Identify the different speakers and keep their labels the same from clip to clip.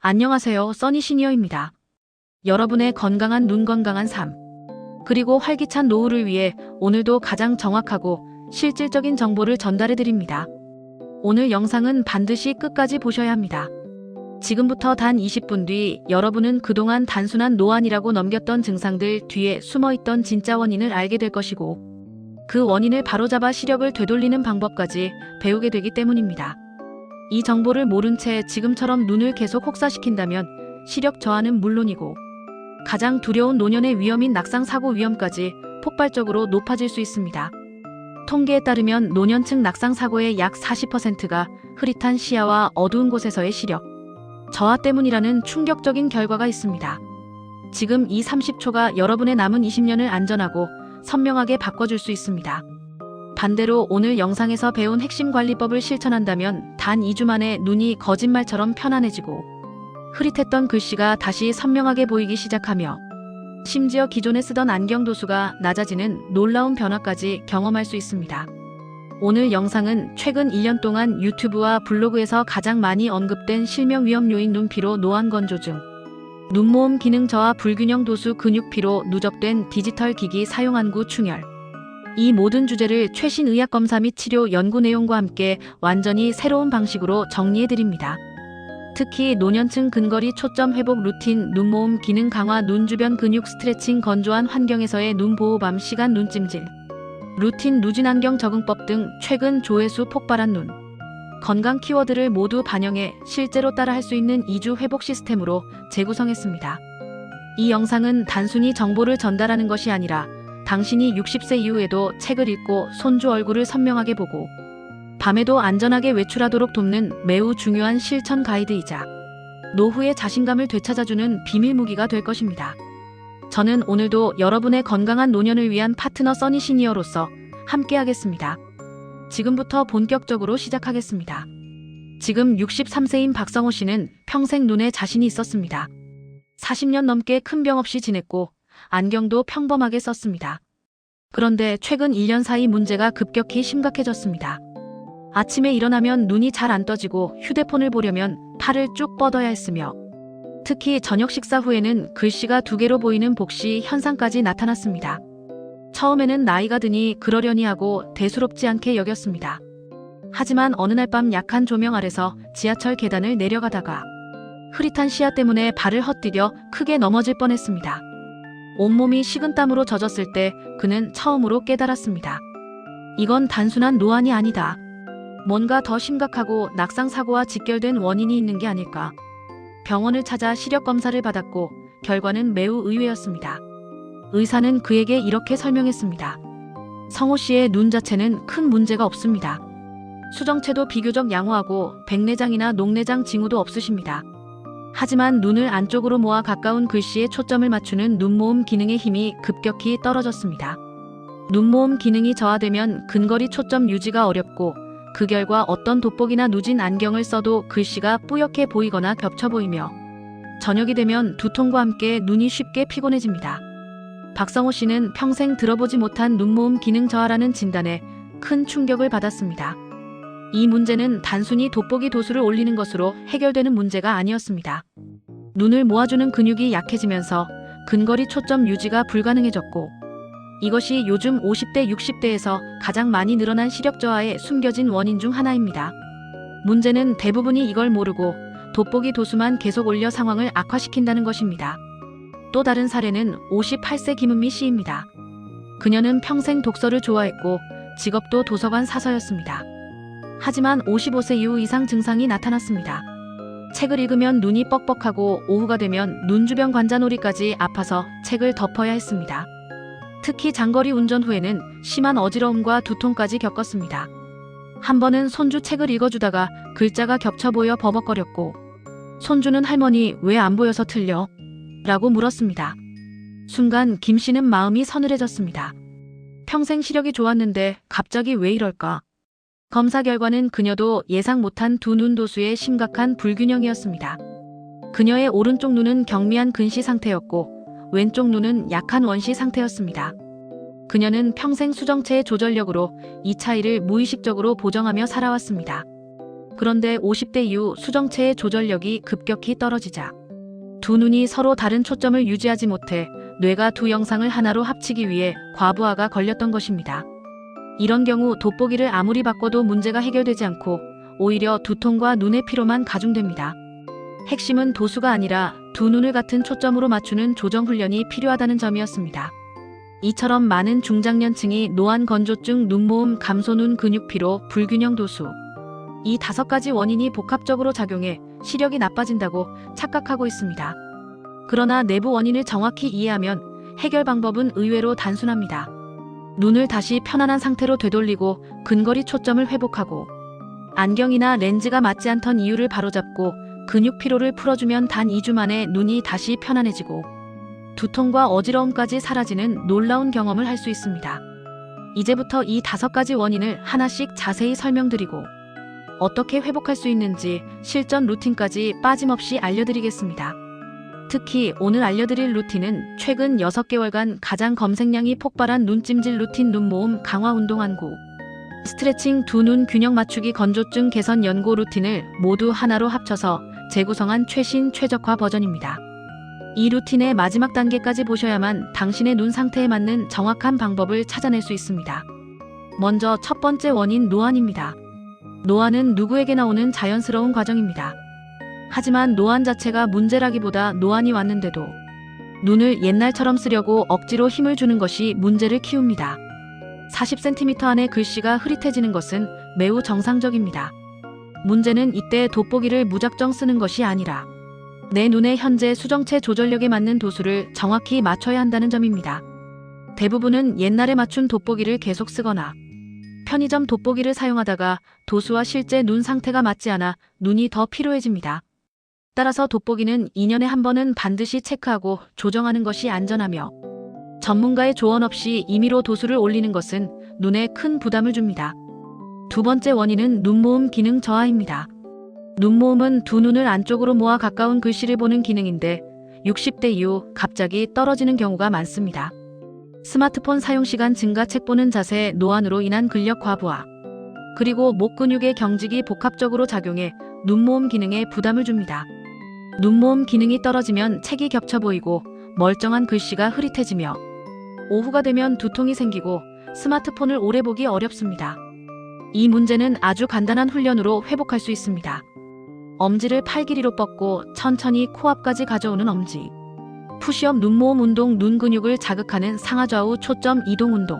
Speaker 1: 안녕하세요, 써니 시니어입니다. 여러분의 건강한 눈, 건강한 삶, 그리고 활기찬 노후를 위해 오늘도 가장 정확하고 실질적인 정보를 전달해 드립니다. 오늘 영상은 반드시 끝까지 보셔야 합니다. 지금부터 단 20분 뒤 여러분은 그동안 단순한 노안이라고 넘겼던 증상들 뒤에 숨어있던 진짜 원인을 알게 될 것이고, 그 원인을 바로잡아 시력을 되돌리는 방법까지 배우게 되기 때문입니다. 이 정보를 모른 채 지금처럼 눈을 계속 혹사시킨다면 시력 저하는 물론이고 가장 두려운 노년의 위험인 낙상 사고 위험까지 폭발적으로 높아질 수 있습니다. 통계에 따르면 노년층 낙상 사고의 약 40%가 흐릿한 시야와 어두운 곳에서의 시력 저하 때문이라는 충격적인 결과가 있습니다. 지금 이 30초가 여러분의 남은 20년을 안전하고 선명하게 바꿔줄 수 있습니다. 반대로 오늘 영상에서 배운 핵심 관리법을 실천한다면 단 2주 만에 눈이 거짓말처럼 편안해지고 흐릿했던 글씨가 다시 선명하게 보이기 시작하며 심지어 기존에 쓰던 안경 도수가 낮아지는 놀라운 변화까지 경험할 수 있습니다. 오늘 영상은 최근 1년 동안 유튜브와 블로그에서 가장 많이 언급된 실명 위험 요인 눈피로, 노안 건조증, 눈모음 기능 저하, 불균형 도수, 근육 피로, 누적된 디지털 기기 사용 안구 충혈, 이 모든 주제를 최신 의학 검사 및 치료 연구 내용과 함께 완전히 새로운 방식으로 정리해드립니다. 특히 노년층 근거리 초점 회복 루틴, 눈모음 기능 강화, 눈 주변 근육 스트레칭, 건조한 환경에서의 눈 보호, 밤 시간 눈찜질, 루틴, 누진 안경 적응법 등 최근 조회수 폭발한 눈 건강 키워드를 모두 반영해 실제로 따라할 수 있는 2주 회복 시스템으로 재구성했습니다. 이 영상은 단순히 정보를 전달하는 것이 아니라 당신이 60세 이후에도 책을 읽고 손주 얼굴을 선명하게 보고 밤에도 안전하게 외출하도록 돕는 매우 중요한 실천 가이드이자 노후의 자신감을 되찾아주는 비밀 무기가 될 것입니다. 저는 오늘도 여러분의 건강한 노년을 위한 파트너 써니 시니어로서 함께하겠습니다. 지금부터 본격적으로 시작하겠습니다. 지금 63세인 박성호 씨는 평생 눈에 자신이 있었습니다. 40년 넘게 큰 병 없이 지냈고 안경도 평범하게 썼습니다. 그런데 최근 1년 사이 문제가 급격히 심각해졌습니다. 아침에 일어나면 눈이 잘 안 떠지고 휴대폰을 보려면 팔을 쭉 뻗어야 했으며 특히 저녁 식사 후에는 글씨가 2개로 보이는 복시 현상까지 나타났습니다. 처음에는 나이가 드니 그러려니 하고 대수롭지 않게 여겼습니다. 하지만 어느 날 밤 약한 조명 아래서 지하철 계단을 내려가다가 흐릿한 시야 때문에 발을 헛디뎌 크게 넘어질 뻔했습니다. 온몸이 식은땀으로 젖었을 때 그는 처음으로 깨달았습니다. 이건 단순한 노안이 아니다. 뭔가 더 심각하고 낙상 사고와 직결된 원인이 있는 게 아닐까. 병원을 찾아 시력 검사를 받았고 결과는 매우 의외였습니다. 의사는 그에게 이렇게 설명했습니다. 성호 씨의 눈 자체는 큰 문제가 없습니다. 수정체도 비교적 양호하고 백내장이나 녹내장 징후도 없으십니다. 하지만 눈을 안쪽으로 모아 가까운 글씨에 초점을 맞추는 눈모음 기능의 힘이 급격히 떨어졌습니다. 눈모음 기능이 저하되면 근거리 초점 유지가 어렵고 그 결과 어떤 돋보기나 누진 안경을 써도 글씨가 뿌옇게 보이거나 겹쳐 보이며 저녁이 되면 두통과 함께 눈이 쉽게 피곤해집니다. 박성호 씨는 평생 들어보지 못한 눈모음 기능 저하라는 진단에 큰 충격을 받았습니다. 이 문제는 단순히 돋보기 도수를 올리는 것으로 해결되는 문제가 아니었습니다. 눈을 모아주는 근육이 약해지면서 근거리 초점 유지가 불가능해졌고 이것이 요즘 50대, 60대에서 가장 많이 늘어난 시력 저하의 숨겨진 원인 중 하나입니다. 문제는 대부분이 이걸 모르고 돋보기 도수만 계속 올려 상황을 악화시킨다는 것입니다. 또 다른 사례는 58세 김은미 씨입니다. 그녀는 평생 독서를 좋아했고 직업도 도서관 사서였습니다. 하지만 55세 이후 이상 증상이 나타났습니다. 책을 읽으면 눈이 뻑뻑하고 오후가 되면 눈 주변 관자놀이까지 아파서 책을 덮어야 했습니다. 특히 장거리 운전 후에는 심한 어지러움과 두통까지 겪었습니다. 한 번은 손주 책을 읽어주다가 글자가 겹쳐 보여 버벅거렸고 손주는 할머니 왜 안 보여서 틀려? 라고 물었습니다. 순간 김 씨는 마음이 서늘해졌습니다. 평생 시력이 좋았는데 갑자기 왜 이럴까? 검사 결과는 그녀도 예상 못한 두 눈 도수의 심각한 불균형이었습니다. 그녀의 오른쪽 눈은 경미한 근시 상태였고 왼쪽 눈은 약한 원시 상태였습니다. 그녀는 평생 수정체의 조절력으로 이 차이를 무의식적으로 보정하며 살아왔습니다. 그런데 50대 이후 수정체의 조절력이 급격히 떨어지자 두 눈이 서로 다른 초점을 유지하지 못해 뇌가 두 영상을 하나로 합치기 위해 과부하가 걸렸던 것입니다. 이런 경우 돋보기를 아무리 바꿔도 문제가 해결되지 않고 오히려 두통과 눈의 피로만 가중됩니다. 핵심은 도수가 아니라 두 눈을 같은 초점으로 맞추는 조정 훈련이 필요하다는 점이었습니다. 이처럼 많은 중장년층이 노안, 건조증, 눈모음, 감소, 눈 근육 피로, 불균형 도수 이 5가지 원인이 복합적으로 작용해 시력이 나빠진다고 착각하고 있습니다. 그러나 내부 원인을 정확히 이해하면 해결 방법은 의외로 단순합니다. 눈을 다시 편안한 상태로 되돌리고 근거리 초점을 회복하고 안경이나 렌즈가 맞지 않던 이유를 바로잡고 근육 피로를 풀어주면 단 2주 만에 눈이 다시 편안해지고 두통과 어지러움까지 사라지는 놀라운 경험을 할 수 있습니다. 이제부터 이 5가지 원인을 하나씩 자세히 설명드리고 어떻게 회복할 수 있는지 실전 루틴까지 빠짐없이 알려드리겠습니다. 특히 오늘 알려드릴 루틴은 최근 6개월간 가장 검색량이 폭발한 눈찜질 루틴 눈모음 강화 운동 안구, 스트레칭 두 눈 균형 맞추기 건조증 개선 연고 루틴을 모두 하나로 합쳐서 재구성한 최신 최적화 버전입니다. 이 루틴의 마지막 단계까지 보셔야만 당신의 눈 상태에 맞는 정확한 방법을 찾아낼 수 있습니다. 먼저 첫 번째 원인 노안입니다. 노안은 누구에게나 오는 자연스러운 과정입니다. 하지만 노안 자체가 문제라기보다 노안이 왔는데도 눈을 옛날처럼 쓰려고 억지로 힘을 주는 것이 문제를 키웁니다. 40cm 안에 글씨가 흐릿해지는 것은 매우 정상적입니다. 문제는 이때 돋보기를 무작정 쓰는 것이 아니라 내 눈의 현재 수정체 조절력에 맞는 도수를 정확히 맞춰야 한다는 점입니다. 대부분은 옛날에 맞춘 돋보기를 계속 쓰거나 편의점 돋보기를 사용하다가 도수와 실제 눈 상태가 맞지 않아 눈이 더 피로해집니다. 따라서 돋보기는 2년에 한 번은 반드시 체크하고 조정하는 것이 안전하며 전문가의 조언 없이 임의로 도수를 올리는 것은 눈에 큰 부담을 줍니다. 두 번째 원인은 눈모음 기능 저하입니다. 눈모음은 두 눈을 안쪽으로 모아 가까운 글씨를 보는 기능인데 60대 이후 갑자기 떨어지는 경우가 많습니다. 스마트폰 사용 시간 증가, 책 보는 자세, 노안으로 인한 근력 과부하, 그리고 목 근육의 경직이 복합적으로 작용해 눈모음 기능에 부담을 줍니다. 눈모음 기능이 떨어지면 책이 겹쳐 보이고 멀쩡한 글씨가 흐릿해지며 오후가 되면 두통이 생기고 스마트폰을 오래 보기 어렵습니다. 이 문제는 아주 간단한 훈련으로 회복할 수 있습니다. 엄지를 팔 길이로 뻗고 천천히 코앞까지 가져오는 엄지, 푸시업 눈모음 운동, 눈 근육을 자극하는 상하좌우 초점 이동 운동,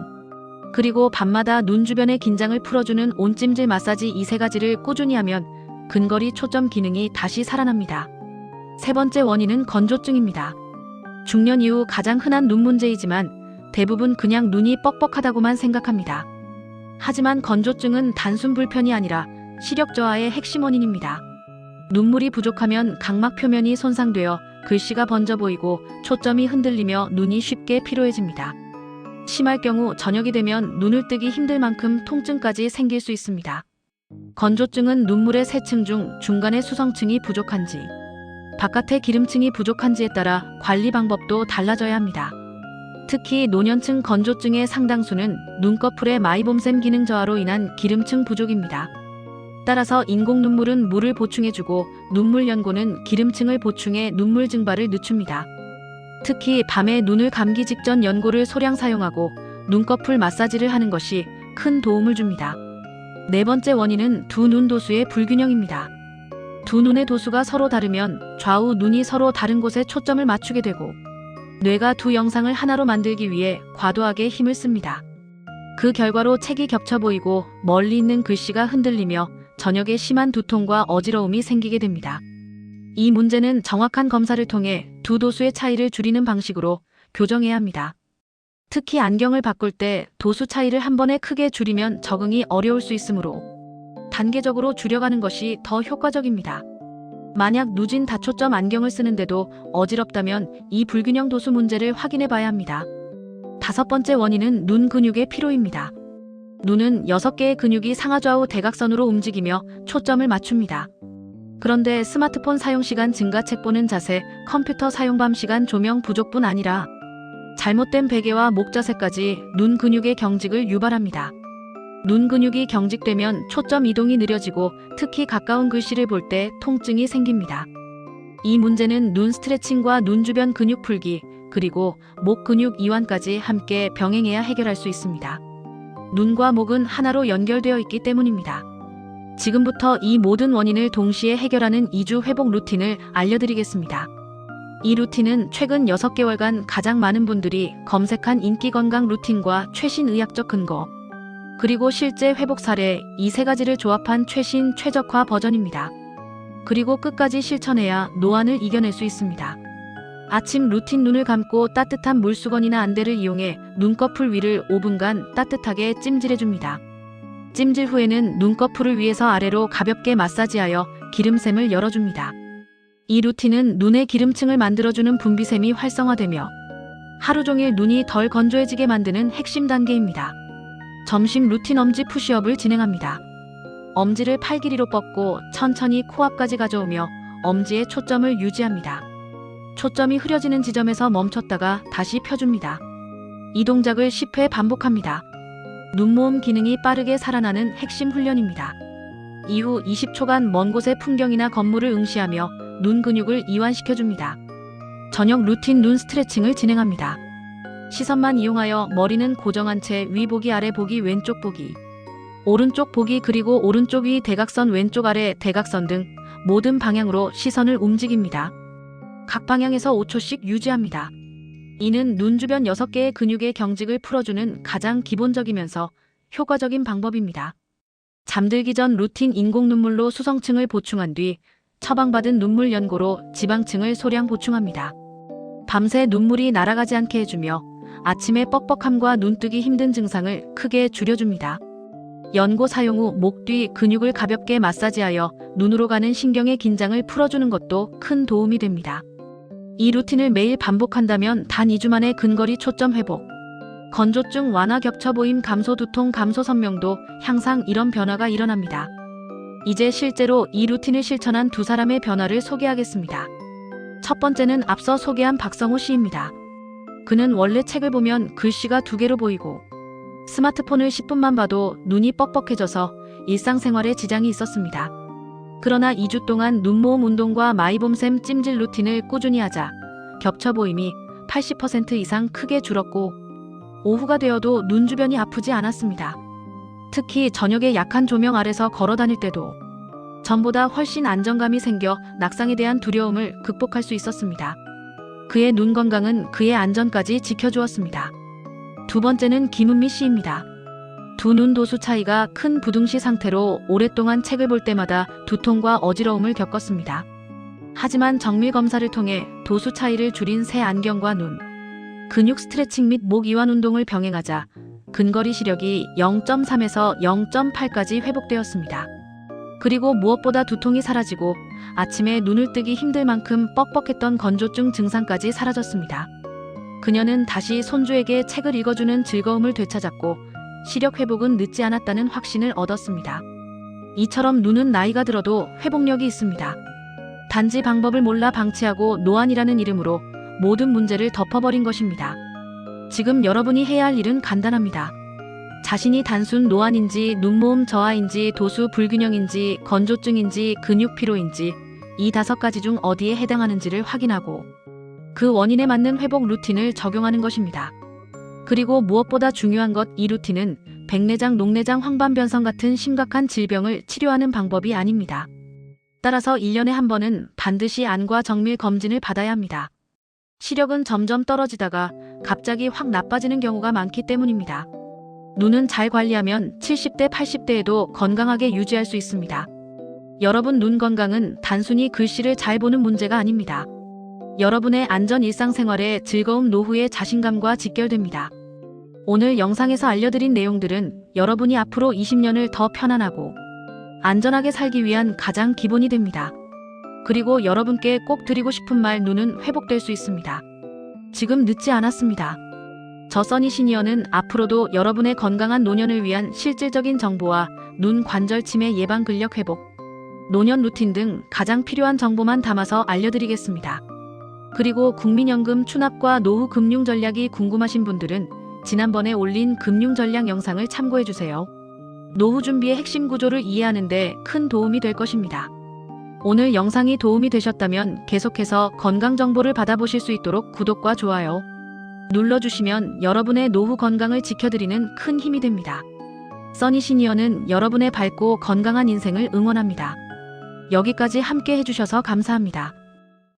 Speaker 1: 그리고 밤마다 눈 주변의 긴장을 풀어주는 온찜질 마사지, 이 3가지를 꾸준히 하면 근거리 초점 기능이 다시 살아납니다. 세 번째 원인은 건조증입니다. 중년 이후 가장 흔한 눈 문제이지만 대부분 그냥 눈이 뻑뻑하다고만 생각합니다. 하지만 건조증은 단순 불편이 아니라 시력 저하의 핵심 원인입니다. 눈물이 부족하면 각막 표면이 손상되어 글씨가 번져 보이고 초점이 흔들리며 눈이 쉽게 피로해집니다. 심할 경우 저녁이 되면 눈을 뜨기 힘들 만큼 통증까지 생길 수 있습니다. 건조증은 눈물의 세층 중 중간에 수성층이 부족한지, 바깥에 기름층이 부족한지에 따라 관리 방법도 달라져야 합니다. 특히 노년층 건조증의 상당수는 눈꺼풀의 마이봄샘 기능 저하로 인한 기름층 부족입니다. 따라서 인공 눈물은 물을 보충해주고 눈물 연고는 기름층을 보충해 눈물 증발을 늦춥니다. 특히 밤에 눈을 감기 직전 연고를 소량 사용하고 눈꺼풀 마사지를 하는 것이 큰 도움을 줍니다. 네 번째 원인은 두 눈 도수의 불균형입니다. 두 눈의 도수가 서로 다르면 좌우 눈이 서로 다른 곳에 초점을 맞추게 되고 뇌가 두 영상을 하나로 만들기 위해 과도하게 힘을 씁니다. 그 결과로 책이 겹쳐 보이고 멀리 있는 글씨가 흔들리며 저녁에 심한 두통과 어지러움이 생기게 됩니다. 이 문제는 정확한 검사를 통해 두 도수의 차이를 줄이는 방식으로 교정해야 합니다. 특히 안경을 바꿀 때 도수 차이를 한 번에 크게 줄이면 적응이 어려울 수 있으므로 단계적으로 줄여가는 것이 더 효과적입니다. 만약 누진 다초점 안경을 쓰는데도 어지럽다면 이 불균형 도수 문제를 확인해 봐야 합니다. 다섯 번째 원인은 눈 근육의 피로입니다. 눈은 6개의 근육이 상하좌우 대각선으로 움직이며 초점을 맞춥니다. 그런데 스마트폰 사용 시간 증가, 책 보는 자세, 컴퓨터 사용, 밤 시간, 조명 부족뿐 아니라 잘못된 베개와 목 자세까지 눈 근육의 경직을 유발합니다. 눈 근육이 경직되면 초점 이동이 느려지고 특히 가까운 글씨를 볼 때 통증이 생깁니다. 이 문제는 눈 스트레칭과 눈 주변 근육 풀기, 그리고 목 근육 이완까지 함께 병행해야 해결할 수 있습니다. 눈과 목은 하나로 연결되어 있기 때문입니다. 지금부터 이 모든 원인을 동시에 해결하는 2주 회복 루틴을 알려드리겠습니다. 이 루틴은 최근 6개월간 가장 많은 분들이 검색한 인기 건강 루틴과 최신 의학적 근거, 그리고 실제 회복 사례, 이 세 가지를 조합한 최신 최적화 버전입니다. 그리고 끝까지 실천해야 노안을 이겨낼 수 있습니다. 아침 루틴. 눈을 감고 따뜻한 물수건이나 안대를 이용해 눈꺼풀 위를 5분간 따뜻하게 찜질해줍니다. 찜질 후에는 눈꺼풀을 위에서 아래로 가볍게 마사지하여 기름샘을 열어줍니다. 이 루틴은 눈의 기름층을 만들어주는 분비샘이 활성화되며 하루 종일 눈이 덜 건조해지게 만드는 핵심 단계입니다. 점심 루틴. 엄지 푸시업을 진행합니다. 엄지를 팔 길이로 뻗고 천천히 코앞까지 가져오며 엄지에 초점을 유지합니다. 초점이 흐려지는 지점에서 멈췄다가 다시 펴줍니다. 이 동작을 10회 반복합니다. 눈모음 기능이 빠르게 살아나는 핵심 훈련입니다. 이후 20초간 먼 곳의 풍경이나 건물을 응시하며 눈 근육을 이완시켜줍니다. 저녁 루틴. 눈 스트레칭을 진행합니다. 시선만 이용하여 머리는 고정한 채 위 보기, 아래 보기, 왼쪽 보기, 오른쪽 보기, 그리고 오른쪽 위 대각선, 왼쪽 아래 대각선 등 모든 방향으로 시선을 움직입니다. 각 방향에서 5초씩 유지합니다. 이는 눈 주변 6개의 근육의 경직을 풀어주는 가장 기본적이면서 효과적인 방법입니다. 잠들기 전 루틴. 인공 눈물로 수성층을 보충한 뒤 처방받은 눈물 연고로 지방층을 소량 보충합니다. 밤새 눈물이 날아가지 않게 해주며 아침에 뻑뻑함과 눈뜨기 힘든 증상을 크게 줄여줍니다. 연고 사용 후 목 뒤 근육을 가볍게 마사지하여 눈으로 가는 신경의 긴장을 풀어주는 것도 큰 도움이 됩니다. 이 루틴을 매일 반복한다면 단 2주 만에 근거리 초점 회복, 건조증 완화, 겹쳐 보임 감소, 두통 감소, 선명도 향상, 이런 변화가 일어납니다. 이제 실제로 이 루틴을 실천한 두 사람의 변화를 소개하겠습니다. 첫 번째는 앞서 소개한 박성호 씨입니다. 그는 원래 책을 보면 글씨가 2개로 보이고 스마트폰을 10분만 봐도 눈이 뻑뻑해져서 일상생활에 지장이 있었습니다. 그러나 2주 동안 눈모음 운동과 마이봄샘 찜질 루틴을 꾸준히 하자 겹쳐 보임이 80% 이상 크게 줄었고 오후가 되어도 눈 주변이 아프지 않았습니다. 특히 저녁에 약한 조명 아래서 걸어 다닐 때도 전보다 훨씬 안정감이 생겨 낙상에 대한 두려움을 극복할 수 있었습니다. 그의 눈 건강은 그의 안전까지 지켜주었습니다. 두 번째는 김은미 씨입니다. 두 눈 도수 차이가 큰 부등시 상태로 오랫동안 책을 볼 때마다 두통과 어지러움을 겪었습니다. 하지만 정밀 검사를 통해 도수 차이를 줄인 새 안경과 눈 근육 스트레칭 및 목 이완 운동을 병행하자 근거리 시력이 0.3에서 0.8까지 회복되었습니다. 그리고 무엇보다 두통이 사라지고 아침에 눈을 뜨기 힘들 만큼 뻑뻑했던 건조증 증상까지 사라졌습니다. 그녀는 다시 손주에게 책을 읽어주는 즐거움을 되찾았고 시력 회복은 늦지 않았다는 확신을 얻었습니다. 이처럼 눈은 나이가 들어도 회복력이 있습니다. 단지 방법을 몰라 방치하고 노안이라는 이름으로 모든 문제를 덮어버린 것입니다. 지금 여러분이 해야 할 일은 간단합니다. 자신이 단순 노안인지, 눈모음 저하인지, 도수 불균형인지, 건조증인지, 근육 피로인지 이 5가지 중 어디에 해당하는지를 확인하고 그 원인에 맞는 회복 루틴을 적용하는 것입니다. 그리고 무엇보다 중요한 것, 이 루틴은 백내장, 녹내장, 황반변성 같은 심각한 질병을 치료하는 방법이 아닙니다. 따라서 1년에 한 번은 반드시 안과 정밀 검진을 받아야 합니다. 시력은 점점 떨어지다가 갑자기 확 나빠지는 경우가 많기 때문입니다. 눈은 잘 관리하면 70대, 80대에도 건강하게 유지할 수 있습니다. 여러분, 눈 건강은 단순히 글씨를 잘 보는 문제가 아닙니다. 여러분의 안전 일상생활에 즐거움, 노후의 자신감과 직결됩니다. 오늘 영상에서 알려드린 내용들은 여러분이 앞으로 20년을 더 편안하고 안전하게 살기 위한 가장 기본이 됩니다. 그리고 여러분께 꼭 드리고 싶은 말, 눈은 회복될 수 있습니다. 지금 늦지 않았습니다. 저 써니 시니어는 앞으로도 여러분의 건강한 노년을 위한 실질적인 정보와 눈 관절 치매 예방, 근력 회복, 노년 루틴 등 가장 필요한 정보만 담아서 알려드리겠습니다. 그리고 국민연금 추납과 노후 금융 전략이 궁금하신 분들은 지난번에 올린 금융 전략 영상을 참고해주세요. 노후 준비의 핵심 구조를 이해하는 데 큰 도움이 될 것입니다. 오늘 영상이 도움이 되셨다면 계속해서 건강 정보를 받아보실 수 있도록 구독과 좋아요 눌러주시면 여러분의 노후 건강을 지켜드리는 큰 힘이 됩니다. 써니시니어는 여러분의 밝고 건강한 인생을 응원합니다. 여기까지 함께 해주셔서 감사합니다.